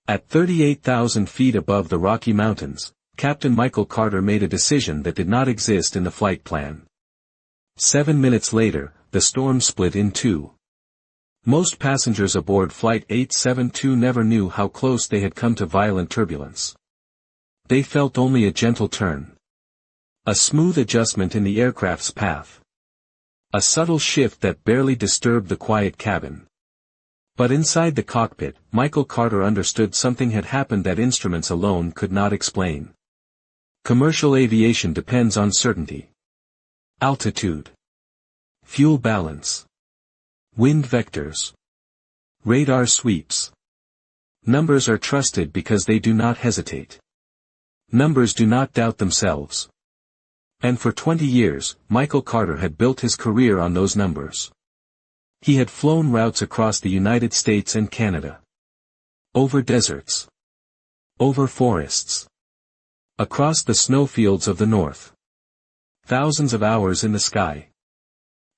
At 38,000 feet above the Rocky Mountains, Captain Michael Carter made a decision that did not exist in the flight plan. 7 minutes later, the storm split in two. Most passengers aboard Flight 872 never knew how close they had come to violent turbulence. They felt only a gentle turn. A smooth adjustment in the aircraft's path. A subtle shift that barely disturbed the quiet cabin. But inside the cockpit, Michael Carter understood something had happened that instruments alone could not explain. Commercial aviation depends on certainty. Altitude. Fuel balance. Wind vectors. Radar sweeps. Numbers are trusted because they do not hesitate. Numbers do not doubt themselves. And for 20 years, Michael Carter had built his career on those numbers. He had flown routes across the United States and Canada. Over deserts. Over forests. Across the snowfields of the north. Thousands of hours in the sky.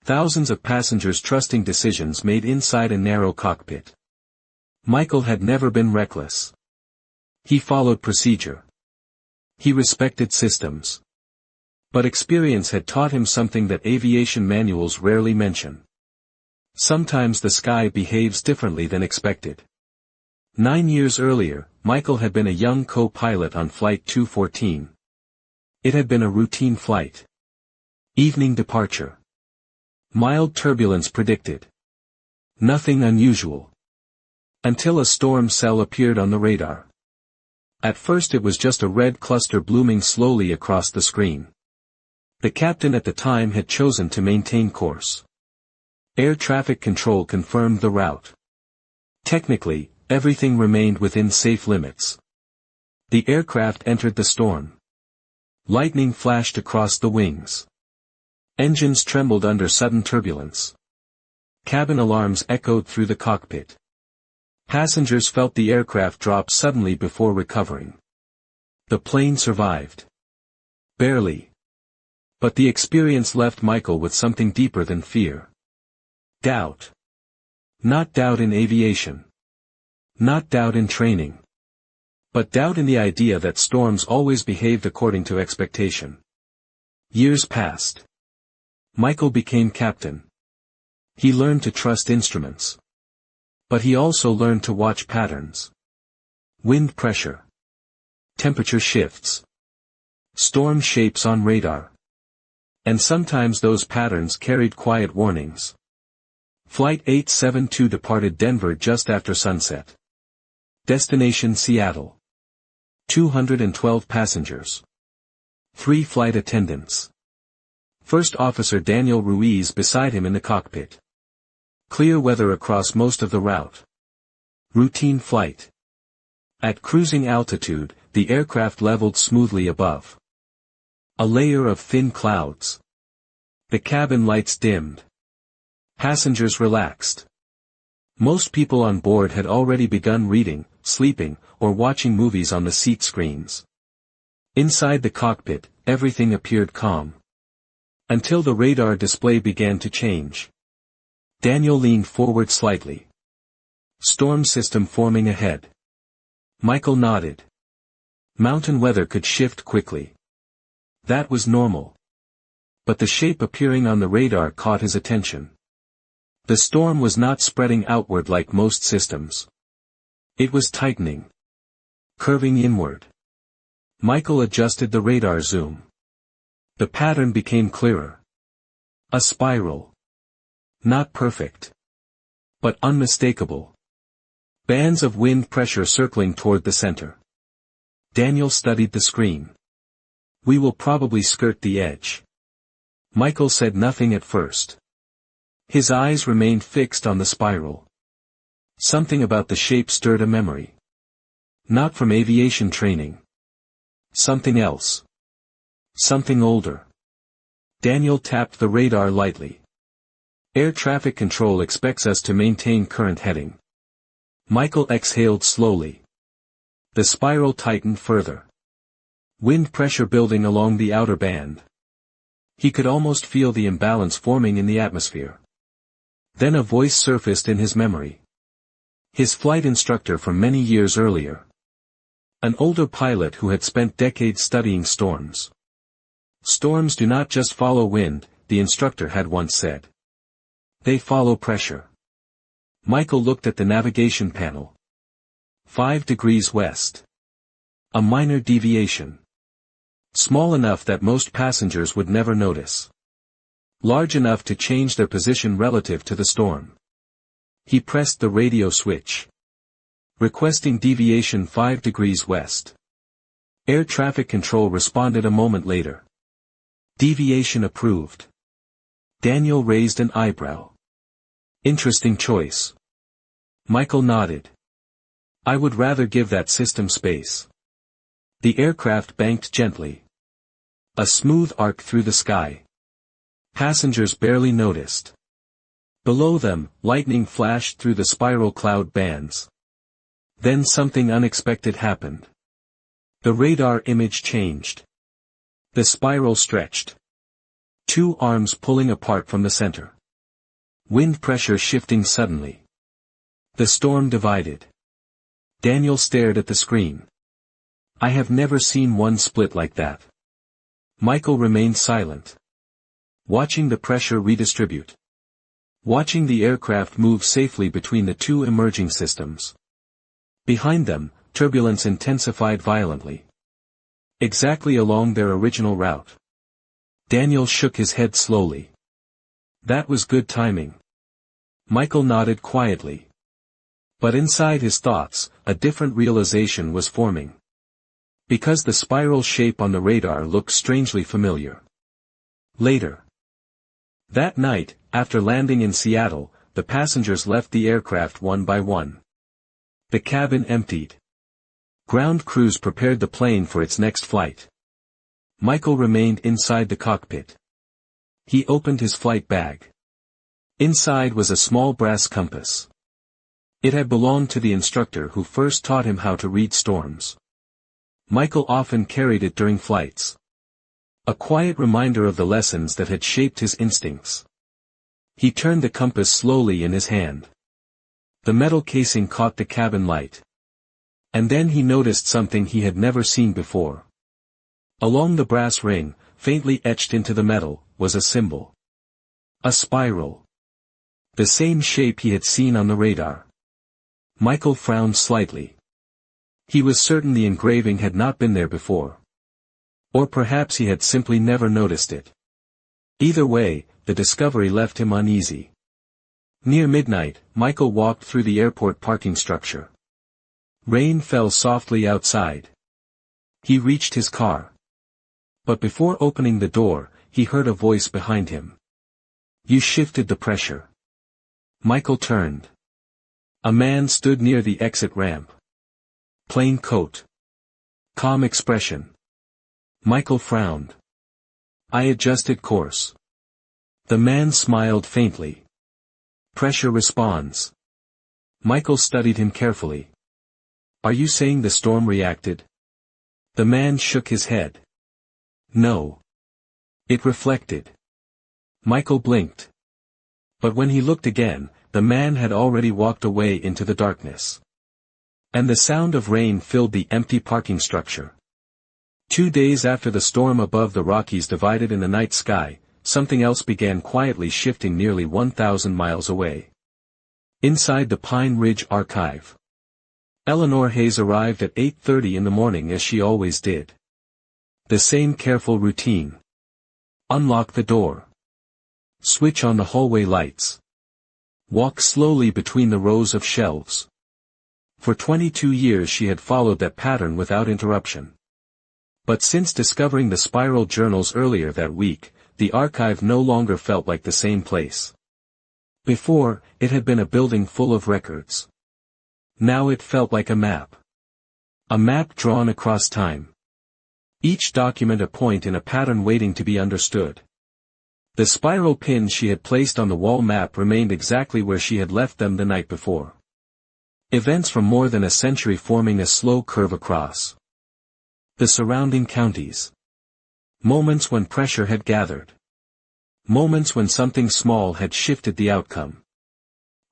Thousands of passengers trusting decisions made inside a narrow cockpit. Michael had never been reckless. He followed procedure. He respected systems. But experience had taught him something that aviation manuals rarely mention. Sometimes the sky behaves differently than expected. 9 years earlier, Michael had been a young co-pilot on Flight 214. It had been a routine flight. Evening departure. Mild turbulence predicted. Nothing unusual. Until a storm cell appeared on the radar. At first it was just a red cluster blooming slowly across the screen. The captain at the time had chosen to maintain course. Air traffic control confirmed the route. Technically, everything remained within safe limits. The aircraft entered the storm. Lightning flashed across the wings. Engines trembled under sudden turbulence. Cabin alarms echoed through the cockpit. Passengers felt the aircraft drop suddenly before recovering. The plane survived. Barely. But the experience left Michael with something deeper than fear. Doubt. Not doubt in aviation. Not doubt in training. But doubt in the idea that storms always behaved according to expectation. Years passed. Michael became captain. He learned to trust instruments. But he also learned to watch patterns. Wind pressure. Temperature shifts. Storm shapes on radar. And sometimes those patterns carried quiet warnings. Flight 872 departed Denver just after sunset. Destination Seattle. 212 passengers. 3 flight attendants. First Officer Daniel Ruiz beside him in the cockpit. Clear weather across most of the route. Routine flight. At cruising altitude, the aircraft leveled smoothly above. A layer of thin clouds. The cabin lights dimmed. Passengers relaxed. Most people on board had already begun reading, sleeping, or watching movies on the seat screens. Inside the cockpit, everything appeared calm. Until the radar display began to change. Daniel leaned forward slightly. Storm system forming ahead. Michael nodded. Mountain weather could shift quickly. That was normal. But the shape appearing on the radar caught his attention. The storm was not spreading outward like most systems. It was tightening. Curving inward. Michael adjusted the radar zoom. The pattern became clearer. A spiral. Not perfect. But unmistakable. Bands of wind pressure circling toward the center. Daniel studied the screen. We will probably skirt the edge. Michael said nothing at first. His eyes remained fixed on the spiral. Something about the shape stirred a memory. Not from aviation training. Something else. Something older. Daniel tapped the radar lightly. Air traffic control expects us to maintain current heading. Michael exhaled slowly. The spiral tightened further. Wind pressure building along the outer band. He could almost feel the imbalance forming in the atmosphere. Then a voice surfaced in his memory. His flight instructor from many years earlier. An older pilot who had spent decades studying storms. Storms do not just follow wind, the instructor had once said. They follow pressure. Michael looked at the navigation panel. 5 degrees west. A minor deviation. Small enough that most passengers would never notice. Large enough to change their position relative to the storm. He pressed the radio switch. Requesting deviation 5 degrees west. Air traffic control responded a moment later. Deviation approved. Daniel raised an eyebrow. Interesting choice. Michael nodded. I would rather give that system space. The aircraft banked gently. A smooth arc through the sky. Passengers barely noticed. Below them, lightning flashed through the spiral cloud bands. Then something unexpected happened. The radar image changed. The spiral stretched. 2 arms pulling apart from the center. Wind pressure shifting suddenly. The storm divided. Daniel stared at the screen. I have never seen one split like that. Michael remained silent. Watching the pressure redistribute. Watching the aircraft move safely between the 2 emerging systems. Behind them, turbulence intensified violently. Exactly along their original route. Daniel shook his head slowly. That was good timing. Michael nodded quietly. But inside his thoughts, a different realization was forming. Because the spiral shape on the radar looked strangely familiar. Later. That night, after landing in Seattle, the passengers left the aircraft one by one. The cabin emptied. Ground crews prepared the plane for its next flight. Michael remained inside the cockpit. He opened his flight bag. Inside was a small brass compass. It had belonged to the instructor who first taught him how to read storms. Michael often carried it during flights. A quiet reminder of the lessons that had shaped his instincts. He turned the compass slowly in his hand. The metal casing caught the cabin light. And then he noticed something he had never seen before. Along the brass ring, faintly etched into the metal, was a symbol. A spiral. The same shape he had seen on the radar. Michael frowned slightly. He was certain the engraving had not been there before. Or perhaps he had simply never noticed it. Either way, the discovery left him uneasy. Near midnight, Michael walked through the airport parking structure. Rain fell softly outside. He reached his car. But before opening the door, he heard a voice behind him. You shifted the pressure. Michael turned. A man stood near the exit ramp. Plain coat. Calm expression. Michael frowned. I adjusted course. The man smiled faintly. Pressure responds. Michael studied him carefully. Are you saying the storm reacted? The man shook his head. No. It reflected. Michael blinked. But when he looked again, the man had already walked away into the darkness. And the sound of rain filled the empty parking structure. 2 days after the storm above the Rockies divided in the night sky, something else began quietly shifting nearly 1,000 miles away. Inside the Pine Ridge Archive. Eleanor Hayes arrived at 8:30 in the morning as she always did. The same careful routine. Unlock the door. Switch on the hallway lights. Walk slowly between the rows of shelves. For 22 years she had followed that pattern without interruption. But since discovering the spiral journals earlier that week, the archive no longer felt like the same place. Before, it had been a building full of records. Now it felt like a map. A map drawn across time. Each document a point in a pattern waiting to be understood. The spiral pins she had placed on the wall map remained exactly where she had left them the night before. Events from more than a century forming a slow curve across the surrounding counties. Moments when pressure had gathered. Moments when something small had shifted the outcome.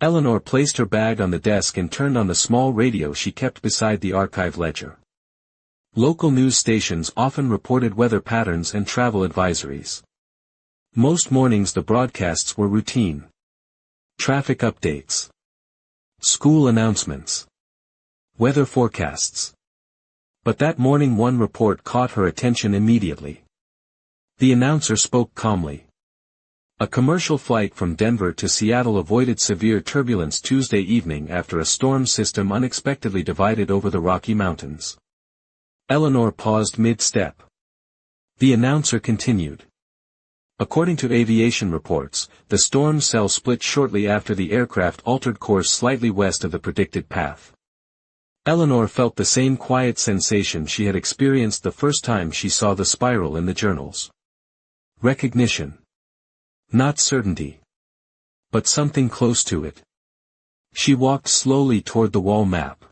Eleanor placed her bag on the desk and turned on the small radio she kept beside the archive ledger. Local news stations often reported weather patterns and travel advisories. Most mornings the broadcasts were routine. Traffic updates. School announcements. Weather forecasts. But that morning one report caught her attention immediately. The announcer spoke calmly. A commercial flight from Denver to Seattle avoided severe turbulence Tuesday evening after a storm system unexpectedly divided over the Rocky Mountains. Eleanor paused mid-step. The announcer continued. According to aviation reports, the storm cell split shortly after the aircraft altered course slightly west of the predicted path. Eleanor felt the same quiet sensation she had experienced the first time she saw the spiral in the journals. Recognition. Not certainty. But something close to it. She walked slowly toward the wall map.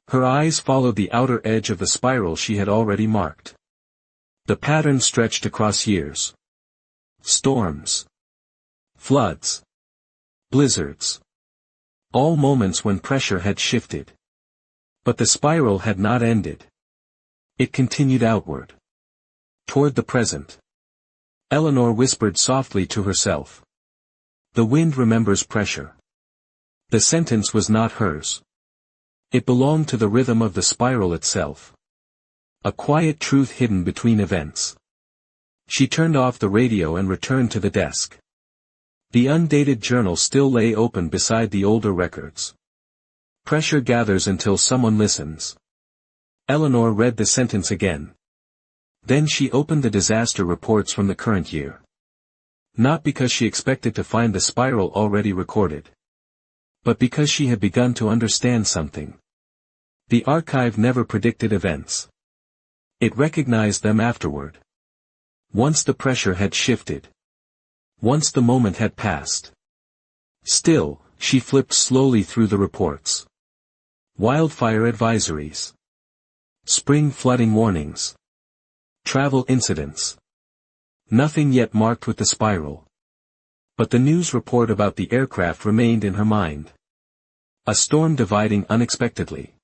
Her eyes followed the outer edge of the spiral she had already marked. The pattern stretched across years. Storms. Floods. Blizzards. All moments when pressure had shifted. But the spiral had not ended. It continued outward. Toward the present. Eleanor whispered softly to herself. The wind remembers pressure. The sentence was not hers. It belonged to the rhythm of the spiral itself. A quiet truth hidden between events. She turned off the radio and returned to the desk. The undated journal still lay open beside the older records. Pressure gathers until someone listens. Eleanor read the sentence again. Then she opened the disaster reports from the current year. Not because she expected to find the spiral already recorded. But because she had begun to understand something. The archive never predicted events. It recognized them afterward. Once the pressure had shifted. Once the moment had passed. Still, she flipped slowly through the reports. Wildfire advisories. Spring flooding warnings. Travel incidents. Nothing yet marked with the spiral. But the news report about the aircraft remained in her mind. A storm dividing unexpectedly.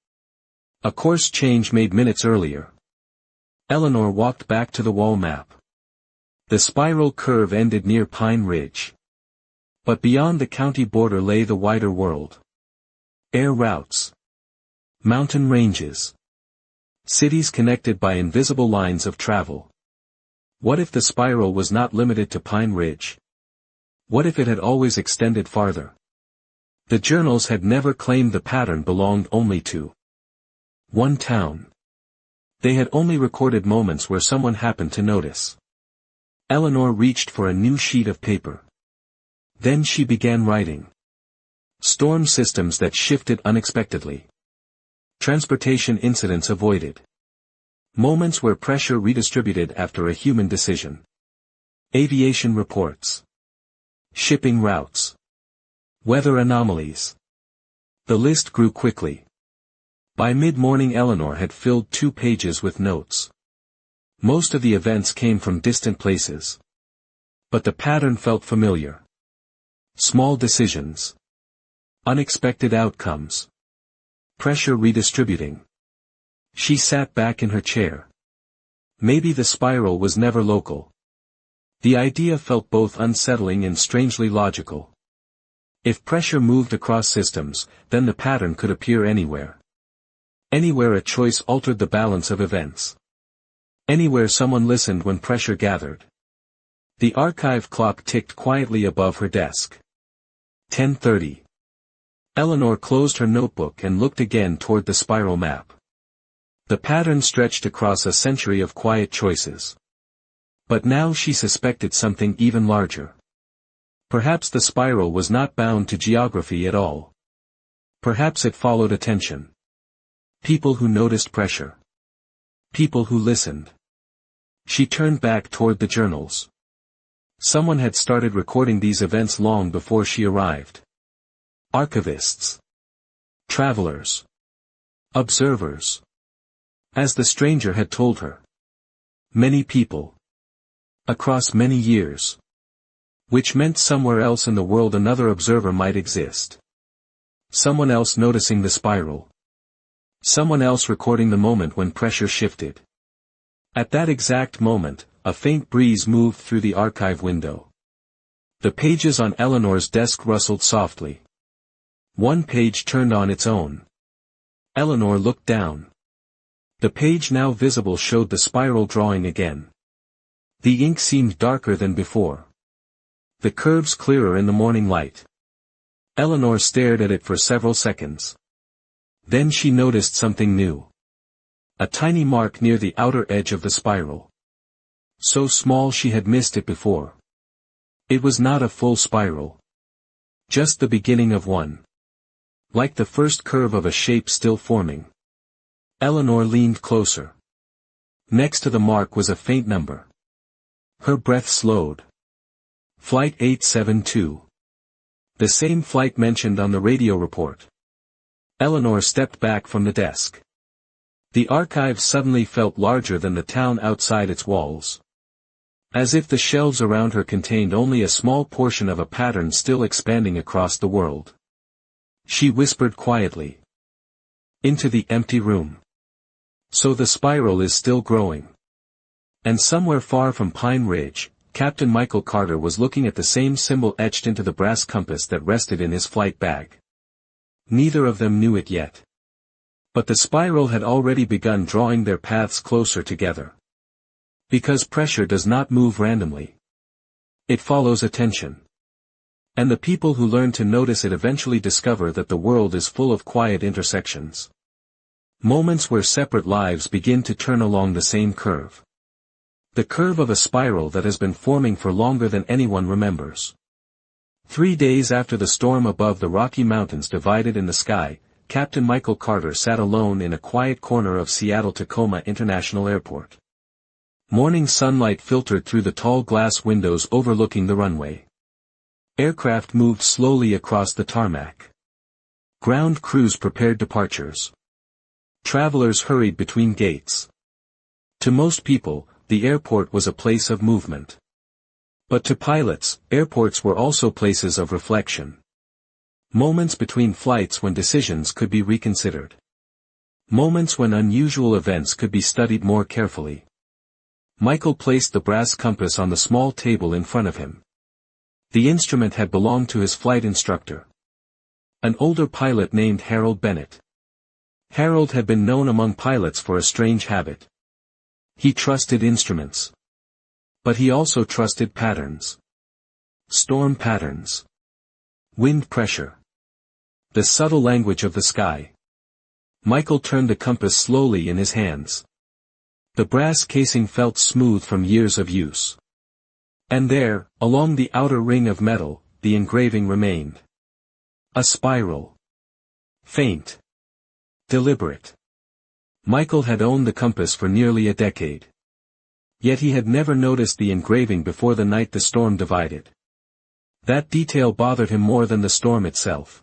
A course change made minutes earlier. Eleanor walked back to the wall map. The spiral curve ended near Pine Ridge. But beyond the county border lay the wider world. Air routes. Mountain ranges. Cities connected by invisible lines of travel. What if the spiral was not limited to Pine Ridge? What if it had always extended farther? The journals had never claimed the pattern belonged only to one town. They had only recorded moments where someone happened to notice. Eleanor reached for a new sheet of paper. Then she began writing. Storm systems that shifted unexpectedly. Transportation incidents avoided. Moments where pressure redistributed after a human decision. Aviation reports. Shipping routes. Weather anomalies. The list grew quickly. By mid-morning Eleanor had filled 2 pages with notes. Most of the events came from distant places. But the pattern felt familiar. Small decisions. Unexpected outcomes. Pressure redistributing. She sat back in her chair. Maybe the spiral was never local. The idea felt both unsettling and strangely logical. If pressure moved across systems, then the pattern could appear anywhere. Anywhere a choice altered the balance of events. Anywhere someone listened when pressure gathered. The archive clock ticked quietly above her desk. 10:30. Eleanor closed her notebook and looked again toward the spiral map. The pattern stretched across a century of quiet choices. But now she suspected something even larger. Perhaps the spiral was not bound to geography at all. Perhaps it followed attention. People who noticed pressure. People who listened. She turned back toward the journals. Someone had started recording these events long before she arrived. Archivists. Travelers. Observers. As the stranger had told her. Many people. Across many years. Which meant somewhere else in the world another observer might exist. Someone else noticing the spiral. Someone else recording the moment when pressure shifted. At that exact moment, a faint breeze moved through the archive window. The pages on Eleanor's desk rustled softly. One page turned on its own. Eleanor looked down. The page now visible showed the spiral drawing again. The ink seemed darker than before. The curves clearer in the morning light. Eleanor stared at it for several seconds. Then she noticed something new. A tiny mark near the outer edge of the spiral. So small she had missed it before. It was not a full spiral. Just the beginning of one. Like the first curve of a shape still forming. Eleanor leaned closer. Next to the mark was a faint number. Her breath slowed. Flight 872. The same flight mentioned on the radio report. Eleanor stepped back from the desk. The archive suddenly felt larger than the town outside its walls. As if the shelves around her contained only a small portion of a pattern still expanding across the world. She whispered quietly. Into the empty room. So the spiral is still growing. And somewhere far from Pine Ridge, Captain Michael Carter was looking at the same symbol etched into the brass compass that rested in his flight bag. Neither of them knew it yet. But the spiral had already begun drawing their paths closer together. Because pressure does not move randomly. It follows attention. And the people who learn to notice it eventually discover that the world is full of quiet intersections. Moments where separate lives begin to turn along the same curve. The curve of a spiral that has been forming for longer than anyone remembers. 3 days after the storm above the Rocky Mountains divided in the sky, Captain Michael Carter sat alone in a quiet corner of Seattle-Tacoma International Airport. Morning sunlight filtered through the tall glass windows overlooking the runway. Aircraft moved slowly across the tarmac. Ground crews prepared departures. Travelers hurried between gates. To most people, the airport was a place of movement. But to pilots, airports were also places of reflection. Moments between flights when decisions could be reconsidered. Moments when unusual events could be studied more carefully. Michael placed the brass compass on the small table in front of him. The instrument had belonged to his flight instructor. An older pilot named Harold Bennett. Harold had been known among pilots for a strange habit. He trusted instruments. But he also trusted patterns. Storm patterns. Wind pressure. The subtle language of the sky. Michael turned the compass slowly in his hands. The brass casing felt smooth from years of use. And there, along the outer ring of metal, the engraving remained. A spiral. Faint. Deliberate. Michael had owned the compass for nearly a decade. Yet he had never noticed the engraving before the night the storm divided. That detail bothered him more than the storm itself.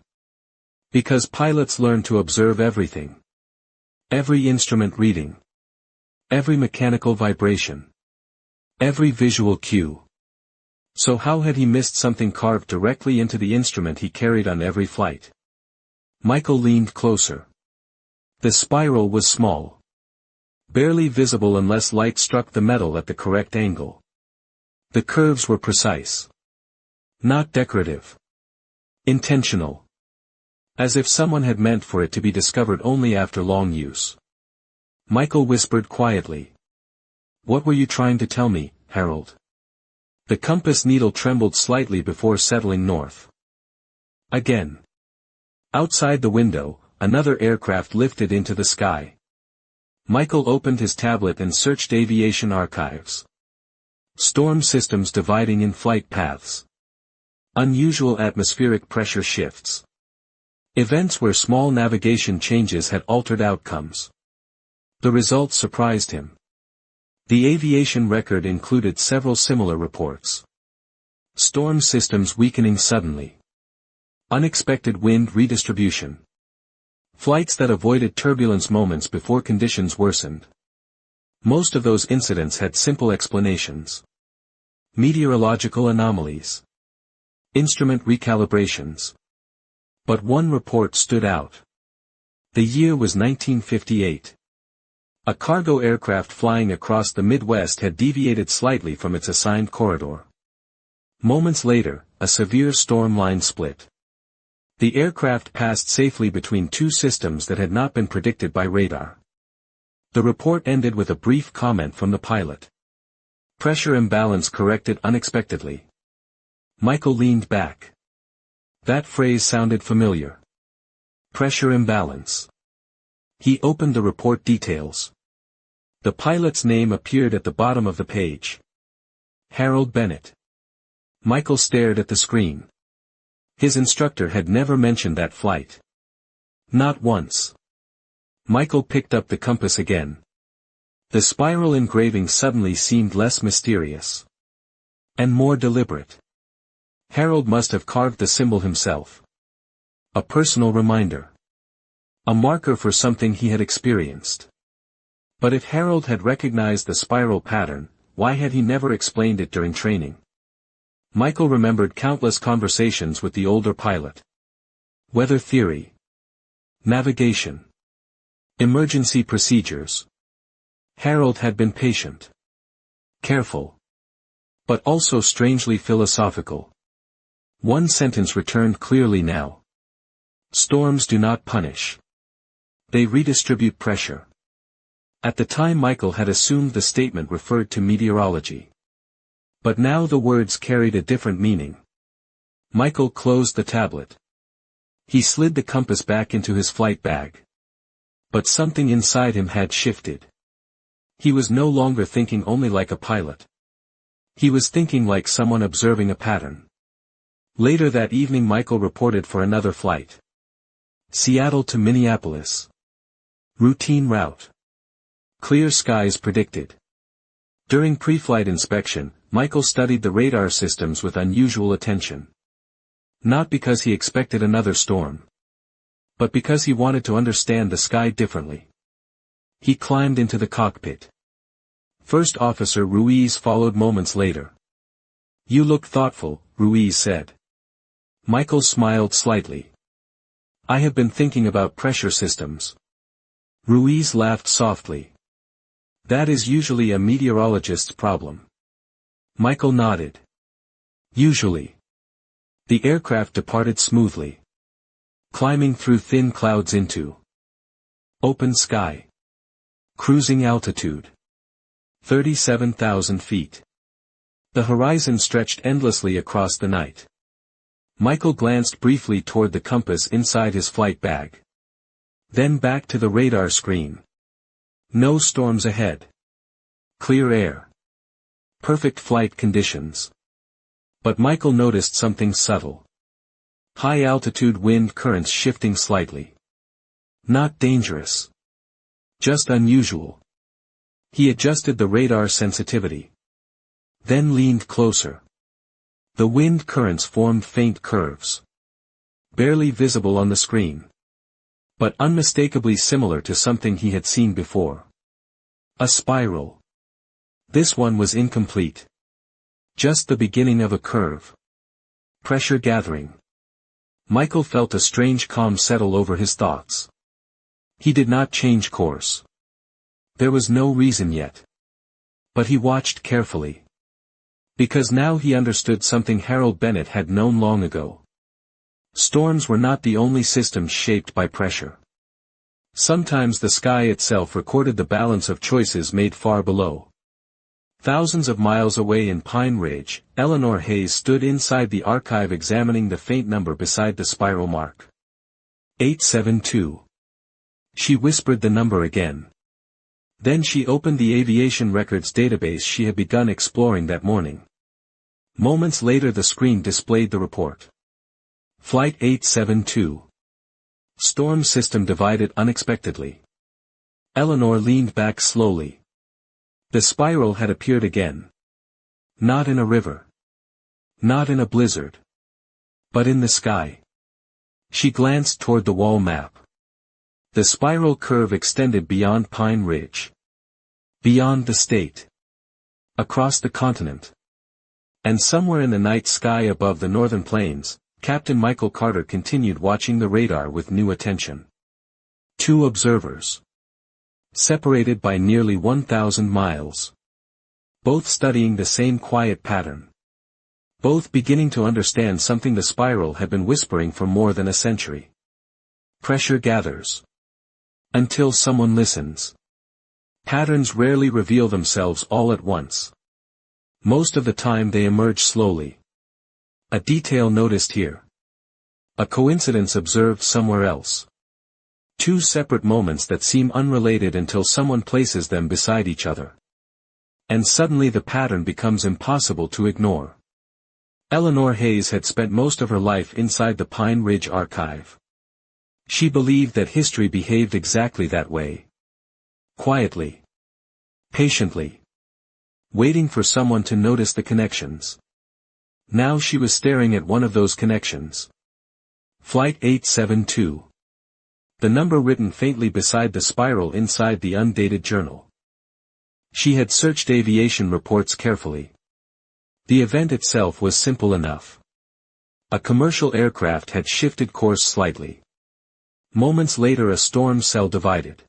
Because pilots learn to observe everything. Every instrument reading. Every mechanical vibration. Every visual cue. So how had he missed something carved directly into the instrument he carried on every flight? Michael leaned closer. The spiral was small. Barely visible unless light struck the metal at the correct angle. The curves were precise. Not decorative. Intentional. As if someone had meant for it to be discovered only after long use. Michael whispered quietly. "What were you trying to tell me, Harold?" The compass needle trembled slightly before settling north. Again. Outside the window, another aircraft lifted into the sky. Michael opened his tablet and searched aviation archives. Storm systems dividing in flight paths. Unusual atmospheric pressure shifts. Events where small navigation changes had altered outcomes. The results surprised him. The aviation record included several similar reports. Storm systems weakening suddenly. Unexpected wind redistribution. Flights that avoided turbulence moments before conditions worsened. Most of those incidents had simple explanations. Meteorological anomalies. Instrument recalibrations. But one report stood out. The year was 1958. A cargo aircraft flying across the Midwest had deviated slightly from its assigned corridor. Moments later, a severe storm line split. The aircraft passed safely between two systems that had not been predicted by radar. The report ended with a brief comment from the pilot. Pressure imbalance corrected unexpectedly. Michael leaned back. That phrase sounded familiar. Pressure imbalance. He opened the report details. The pilot's name appeared at the bottom of the page. Harold Bennett. Michael stared at the screen. His instructor had never mentioned that flight. Not once. Michael picked up the compass again. The spiral engraving suddenly seemed less mysterious. And more deliberate. Harold must have carved the symbol himself. A personal reminder. A marker for something he had experienced. But if Harold had recognized the spiral pattern, why had he never explained it during training? Michael remembered countless conversations with the older pilot. Weather theory. Navigation. Emergency procedures. Harold had been patient. Careful. But also strangely philosophical. One sentence returned clearly now. Storms do not punish. They redistribute pressure. At the time Michael had assumed the statement referred to meteorology. But now the words carried a different meaning. Michael closed the tablet. He slid the compass back into his flight bag. But something inside him had shifted. He was no longer thinking only like a pilot. He was thinking like someone observing a pattern. Later that evening Michael reported for another flight. Seattle to Minneapolis. Routine route. Clear skies predicted. During pre-flight inspection, Michael studied the radar systems with unusual attention. Not because he expected another storm. But because he wanted to understand the sky differently. He climbed into the cockpit. First Officer Ruiz followed moments later. "You look thoughtful," Ruiz said. Michael smiled slightly. "I have been thinking about pressure systems." Ruiz laughed softly. "That is usually a meteorologist's problem." Michael nodded. "Usually." The aircraft departed smoothly. Climbing through thin clouds into open sky. Cruising altitude. 37,000 feet. The horizon stretched endlessly across the night. Michael glanced briefly toward the compass inside his flight bag. Then back to the radar screen. No storms ahead. Clear air. Perfect flight conditions. But Michael noticed something subtle. High-altitude wind currents shifting slightly. Not dangerous. Just unusual. He adjusted the radar sensitivity. Then leaned closer. The wind currents formed faint curves. Barely visible on the screen. But unmistakably similar to something he had seen before. A spiral. This one was incomplete. Just the beginning of a curve. Pressure gathering. Michael felt a strange calm settle over his thoughts. He did not change course. There was no reason yet. But he watched carefully. Because now he understood something Harold Bennett had known long ago. Storms were not the only systems shaped by pressure. Sometimes the sky itself recorded the balance of choices made far below. Thousands of miles away in Pine Ridge, Eleanor Hayes stood inside the archive examining the faint number beside the spiral mark. 872. She whispered the number again. Then she opened the aviation records database she had begun exploring that morning. Moments later the screen displayed the report. Flight 872. Storm system divided unexpectedly. Eleanor leaned back slowly. The spiral had appeared again. Not in a river. Not in a blizzard. But in the sky. She glanced toward the wall map. The spiral curve extended beyond Pine Ridge. Beyond the state. Across the continent. And somewhere in the night sky above the northern plains, Captain Michael Carter continued watching the radar with new attention. Two observers. Separated by nearly 1,000 miles. Both studying the same quiet pattern. Both beginning to understand something the spiral had been whispering for more than a century. Pressure gathers. Until someone listens. Patterns rarely reveal themselves all at once. Most of the time they emerge slowly. A detail noticed here. A coincidence observed somewhere else. Two separate moments that seem unrelated until someone places them beside each other. And suddenly the pattern becomes impossible to ignore. Eleanor Hayes had spent most of her life inside the Pine Ridge Archive. She believed that history behaved exactly that way. Quietly. Patiently. Waiting for someone to notice the connections. Now she was staring at one of those connections. Flight 872. The number written faintly beside the spiral inside the undated journal. She had searched aviation reports carefully. The event itself was simple enough. A commercial aircraft had shifted course slightly. Moments later a storm cell divided.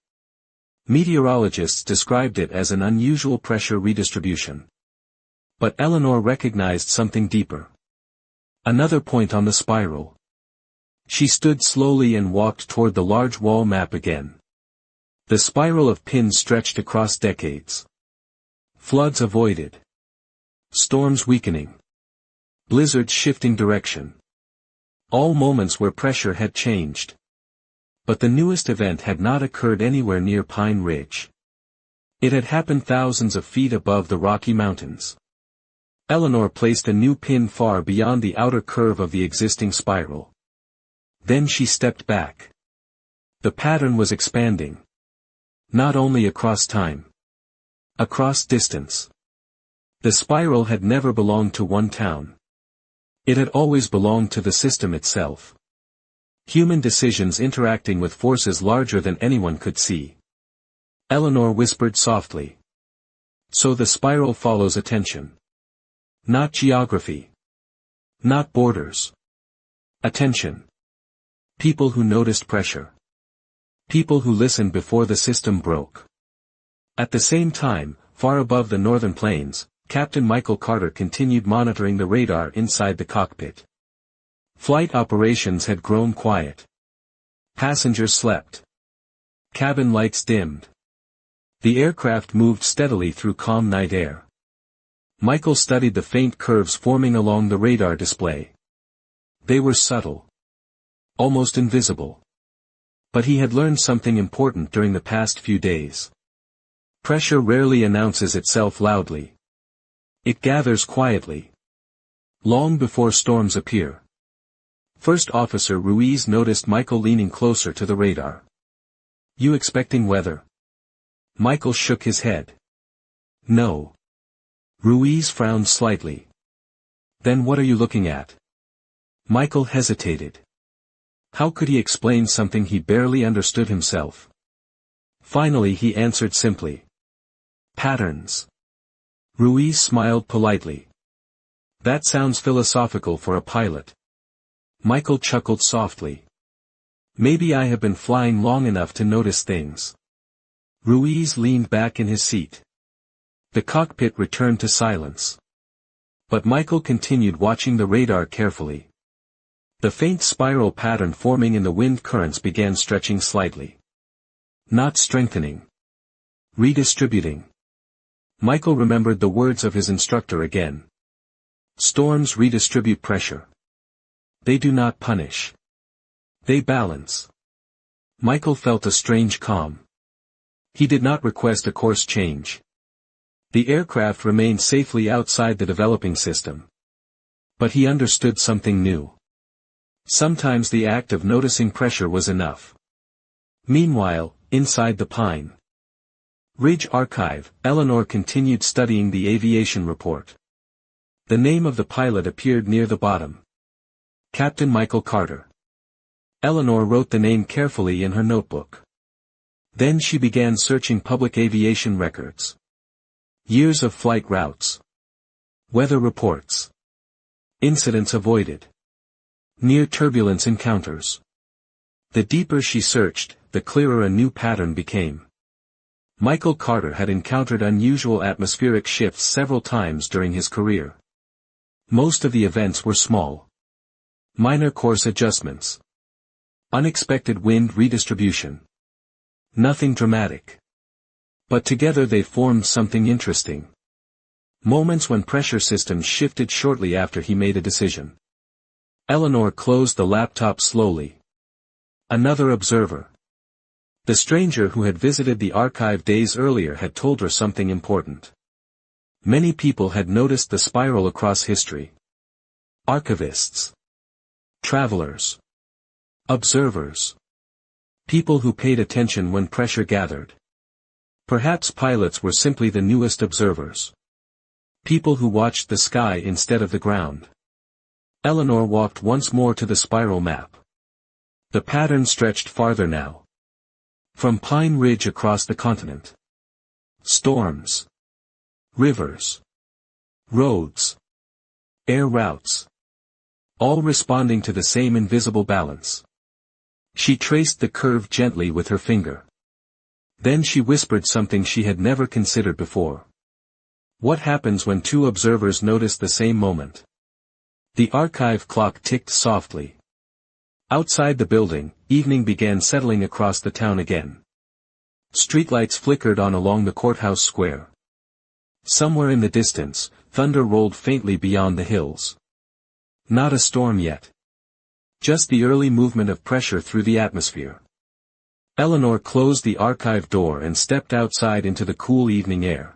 Meteorologists described it as an unusual pressure redistribution. But Eleanor recognized something deeper. Another point on the spiral. She stood slowly and walked toward the large wall map again. The spiral of pins stretched across decades. Floods avoided. Storms weakening. Blizzards shifting direction. All moments where pressure had changed. But the newest event had not occurred anywhere near Pine Ridge. It had happened thousands of feet above the Rocky Mountains. Eleanor placed a new pin far beyond the outer curve of the existing spiral. Then she stepped back. The pattern was expanding. Not only across time. Across distance. The spiral had never belonged to one town. It had always belonged to the system itself. Human decisions interacting with forces larger than anyone could see. Eleanor whispered softly. So the spiral follows attention. Not geography. Not borders. Attention. People who noticed pressure. People who listened before the system broke. At the same time, far above the northern plains, Captain Michael Carter continued monitoring the radar inside the cockpit. Flight operations had grown quiet. Passengers slept. Cabin lights dimmed. The aircraft moved steadily through calm night air. Michael studied the faint curves forming along the radar display. They were subtle. Almost invisible. But he had learned something important during the past few days. Pressure rarely announces itself loudly. It gathers quietly. Long before storms appear. First Officer Ruiz noticed Michael leaning closer to the radar. You expecting weather? Michael shook his head. No. Ruiz frowned slightly. Then what are you looking at? Michael hesitated. How could he explain something he barely understood himself? Finally he answered simply. Patterns. Ruiz smiled politely. That sounds philosophical for a pilot. Michael chuckled softly. Maybe I have been flying long enough to notice things. Ruiz leaned back in his seat. The cockpit returned to silence. But Michael continued watching the radar carefully. The faint spiral pattern forming in the wind currents began stretching slightly. Not strengthening. Redistributing. Michael remembered the words of his instructor again. Storms redistribute pressure. They do not punish. They balance. Michael felt a strange calm. He did not request a course change. The aircraft remained safely outside the developing system. But he understood something new. Sometimes the act of noticing pressure was enough. Meanwhile, inside the Pine Ridge Archive, Eleanor continued studying the aviation report. The name of the pilot appeared near the bottom. Captain Michael Carter. Eleanor wrote the name carefully in her notebook. Then she began searching public aviation records. Years of flight routes. Weather reports. Incidents avoided. Near turbulence encounters. The deeper she searched, the clearer a new pattern became. Michael Carter had encountered unusual atmospheric shifts several times during his career. Most of the events were small. Minor course adjustments. Unexpected wind redistribution. Nothing dramatic. But together they formed something interesting. Moments when pressure systems shifted shortly after he made a decision. Eleanor closed the laptop slowly. Another observer. The stranger who had visited the archive days earlier had told her something important. Many people had noticed the spiral across history. Archivists. Travelers. Observers. People who paid attention when pressure gathered. Perhaps pilots were simply the newest observers. People who watched the sky instead of the ground. Eleanor walked once more to the spiral map. The pattern stretched farther now. From Pine Ridge across the continent. Storms. Rivers. Roads. Air routes. All responding to the same invisible balance. She traced the curve gently with her finger. Then she whispered something she had never considered before. What happens when two observers notice the same moment? The archive clock ticked softly. Outside the building, evening began settling across the town again. Streetlights flickered on along the courthouse square. Somewhere in the distance, thunder rolled faintly beyond the hills. Not a storm yet. Just the early movement of pressure through the atmosphere. Eleanor closed the archive door and stepped outside into the cool evening air.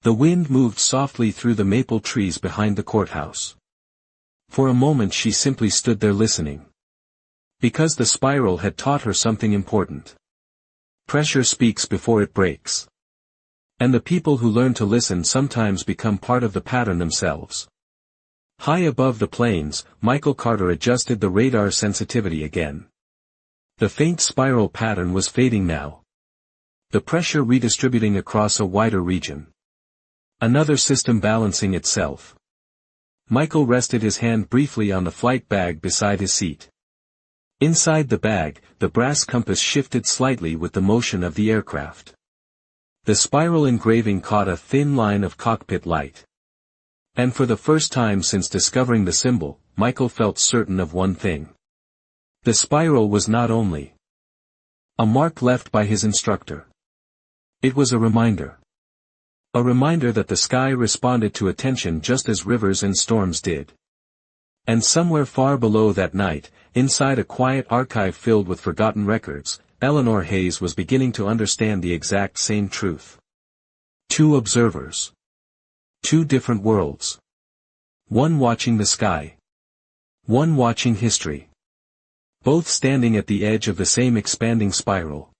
The wind moved softly through the maple trees behind the courthouse. For a moment she simply stood there listening. Because the spiral had taught her something important. Pressure speaks before it breaks. And the people who learn to listen sometimes become part of the pattern themselves. High above the plains, Michael Carter adjusted the radar sensitivity again. The faint spiral pattern was fading now. The pressure redistributing across a wider region. Another system balancing itself. Michael rested his hand briefly on the flight bag beside his seat. Inside the bag, the brass compass shifted slightly with the motion of the aircraft. The spiral engraving caught a thin line of cockpit light. And for the first time since discovering the symbol, Michael felt certain of one thing. The spiral was not only a mark left by his instructor. It was a reminder. A reminder that the sky responded to attention just as rivers and storms did. And somewhere far below that night, inside a quiet archive filled with forgotten records, Eleanor Hayes was beginning to understand the exact same truth. Two observers. Two different worlds. One watching the sky. One watching history. Both standing at the edge of the same expanding spiral.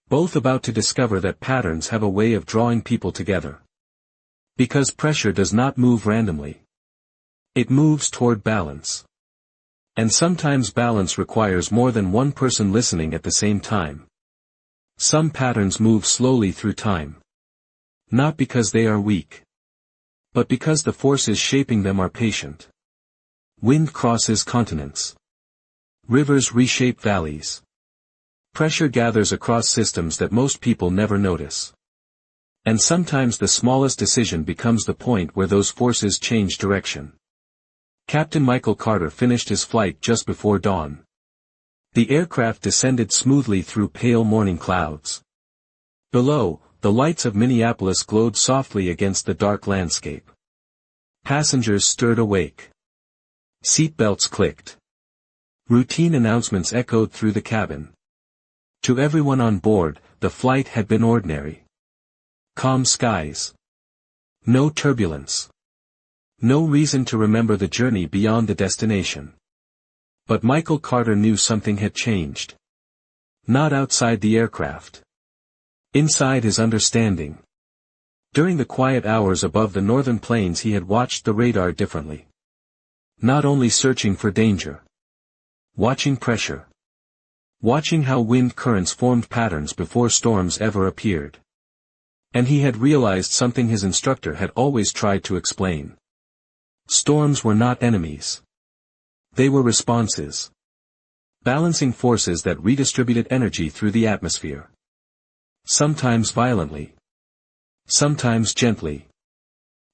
Both about to discover that patterns have a way of drawing people together. Because pressure does not move randomly. It moves toward balance. And sometimes balance requires more than one person listening at the same time. Some patterns move slowly through time. Not because they are weak. But because the forces shaping them are patient. Wind crosses continents. Rivers reshape valleys. Pressure gathers across systems that most people never notice. And sometimes the smallest decision becomes the point where those forces change direction. Captain Michael Carter finished his flight just before dawn. The aircraft descended smoothly through pale morning clouds. Below, the lights of Minneapolis glowed softly against the dark landscape. Passengers stirred awake. Seatbelts clicked. Routine announcements echoed through the cabin. To everyone on board, the flight had been ordinary. Calm skies. No turbulence. No reason to remember the journey beyond the destination. But Michael Carter knew something had changed. Not outside the aircraft. Inside his understanding. During the quiet hours above the northern plains he had watched the radar differently. Not only searching for danger. Watching pressure. Watching how wind currents formed patterns before storms ever appeared. And he had realized something his instructor had always tried to explain. Storms were not enemies. They were responses. Balancing forces that redistributed energy through the atmosphere. Sometimes violently. Sometimes gently.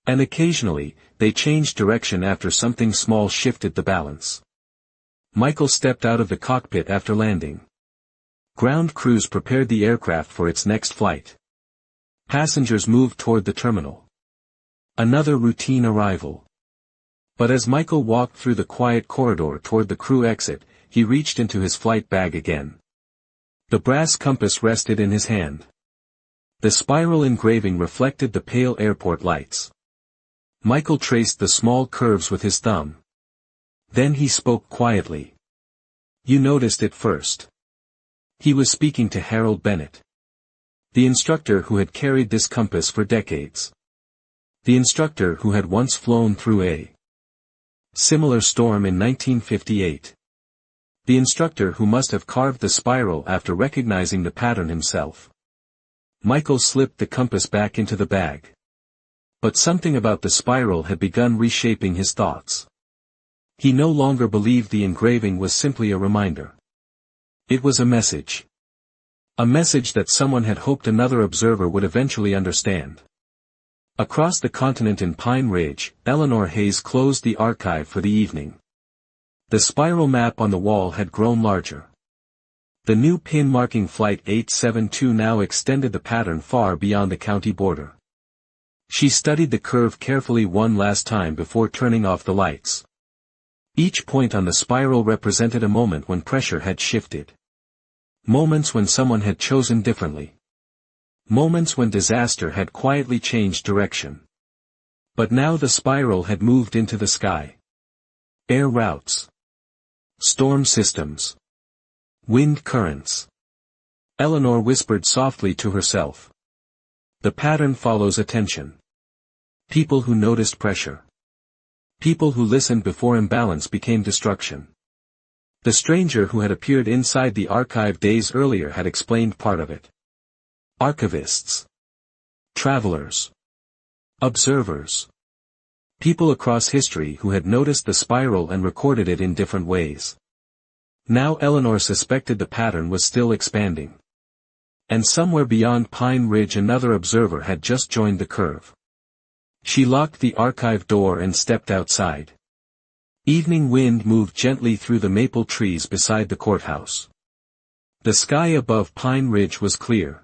And occasionally, they changed direction after something small shifted the balance. Michael stepped out of the cockpit after landing. Ground crews prepared the aircraft for its next flight. Passengers moved toward the terminal. Another routine arrival. But as Michael walked through the quiet corridor toward the crew exit, he reached into his flight bag again. The brass compass rested in his hand. The spiral engraving reflected the pale airport lights. Michael traced the small curves with his thumb. Then he spoke quietly. "You noticed it first." He was speaking to Harold Bennett. The instructor who had carried this compass for decades. The instructor who had once flown through a similar storm in 1958. The instructor who must have carved the spiral after recognizing the pattern himself. Michael slipped the compass back into the bag. But something about the spiral had begun reshaping his thoughts. He no longer believed the engraving was simply a reminder. It was a message. A message that someone had hoped another observer would eventually understand. Across the continent in Pine Ridge, Eleanor Hayes closed the archive for the evening. The spiral map on the wall had grown larger. The new pin marking Flight 872 now extended the pattern far beyond the county border. She studied the curve carefully one last time before turning off the lights. Each point on the spiral represented a moment when pressure had shifted. Moments when someone had chosen differently. Moments when disaster had quietly changed direction. But now the spiral had moved into the sky. Air routes. Storm systems. Wind currents. Eleanor whispered softly to herself. The pattern follows attention. People who noticed pressure. People who listened before imbalance became destruction. The stranger who had appeared inside the archive days earlier had explained part of it. Archivists. Travelers. Observers. People across history who had noticed the spiral and recorded it in different ways. Now Eleanor suspected the pattern was still expanding. And somewhere beyond Pine Ridge another observer had just joined the curve. She locked the archive door and stepped outside. Evening wind moved gently through the maple trees beside the courthouse. The sky above Pine Ridge was clear.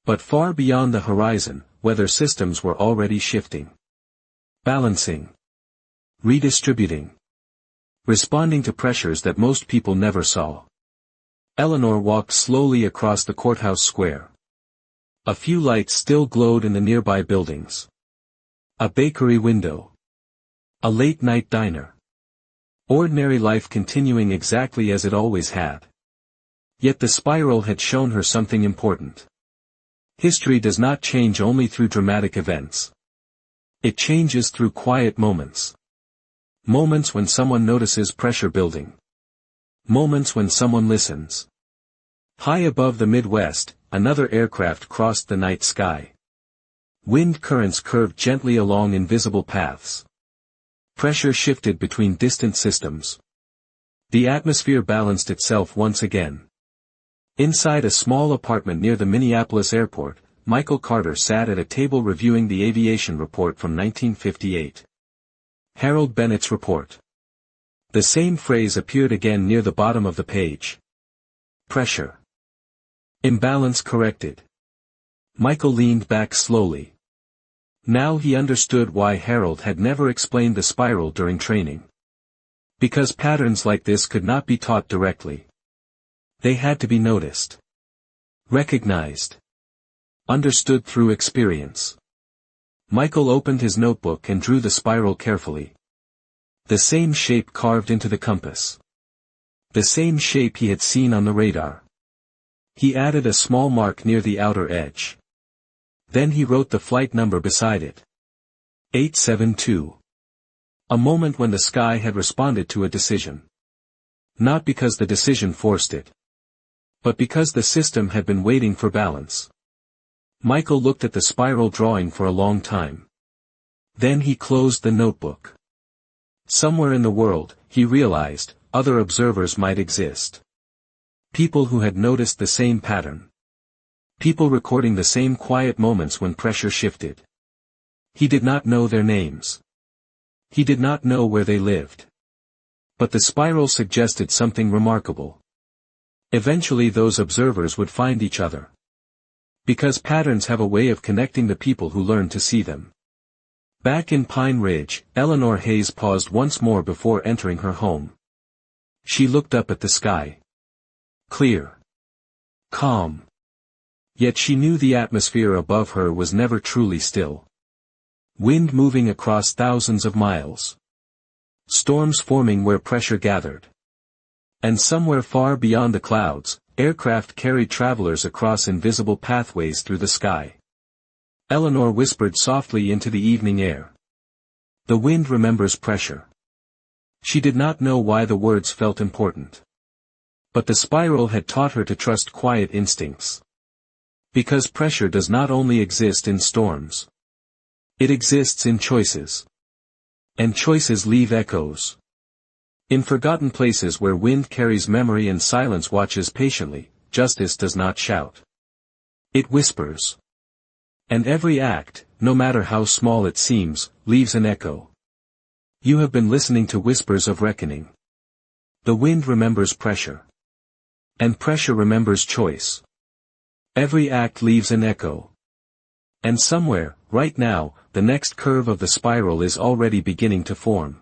But far beyond the horizon, weather systems were already shifting. Balancing. Redistributing. Responding to pressures that most people never saw. Eleanor walked slowly across the courthouse square. A few lights still glowed in the nearby buildings. A bakery window. A late-night diner. Ordinary life continuing exactly as it always had. Yet the spiral had shown her something important. History does not change only through dramatic events. It changes through quiet moments. Moments when someone notices pressure building. Moments when someone listens. High above the Midwest, another aircraft crossed the night sky. Wind currents curved gently along invisible paths. Pressure shifted between distant systems. The atmosphere balanced itself once again. Inside a small apartment near the Minneapolis airport, Michael Carter sat at a table reviewing the aviation report from 1958. Harold Bennett's report. The same phrase appeared again near the bottom of the page. Pressure. Imbalance corrected. Michael leaned back slowly. Now he understood why Harold had never explained the spiral during training. Because patterns like this could not be taught directly. They had to be noticed. Recognized. Understood through experience. Michael opened his notebook and drew the spiral carefully. The same shape carved into the compass. The same shape he had seen on the radar. He added a small mark near the outer edge. Then he wrote the flight number beside it. 872. A moment when the sky had responded to a decision. Not because the decision forced it. But because the system had been waiting for balance. Michael looked at the spiral drawing for a long time. Then he closed the notebook. Somewhere in the world, he realized, other observers might exist. People who had noticed the same pattern. People recording the same quiet moments when pressure shifted. He did not know their names. He did not know where they lived. But the spiral suggested something remarkable. Eventually those observers would find each other. Because patterns have a way of connecting the people who learn to see them. Back in Pine Ridge, Eleanor Hayes paused once more before entering her home. She looked up at the sky. Clear. Calm. Yet she knew the atmosphere above her was never truly still. Wind moving across thousands of miles. Storms forming where pressure gathered. And somewhere far beyond the clouds, aircraft carried travelers across invisible pathways through the sky. Eleanor whispered softly into the evening air. The wind remembers pressure. She did not know why the words felt important. But the spiral had taught her to trust quiet instincts. Because pressure does not only exist in storms. It exists in choices. And choices leave echoes. In forgotten places where wind carries memory and silence watches patiently, justice does not shout. It whispers. And every act, no matter how small it seems, leaves an echo. You have been listening to Whispers of Reckoning. The wind remembers pressure. And pressure remembers choice. Every act leaves an echo. And somewhere, right now, the next curve of the spiral is already beginning to form.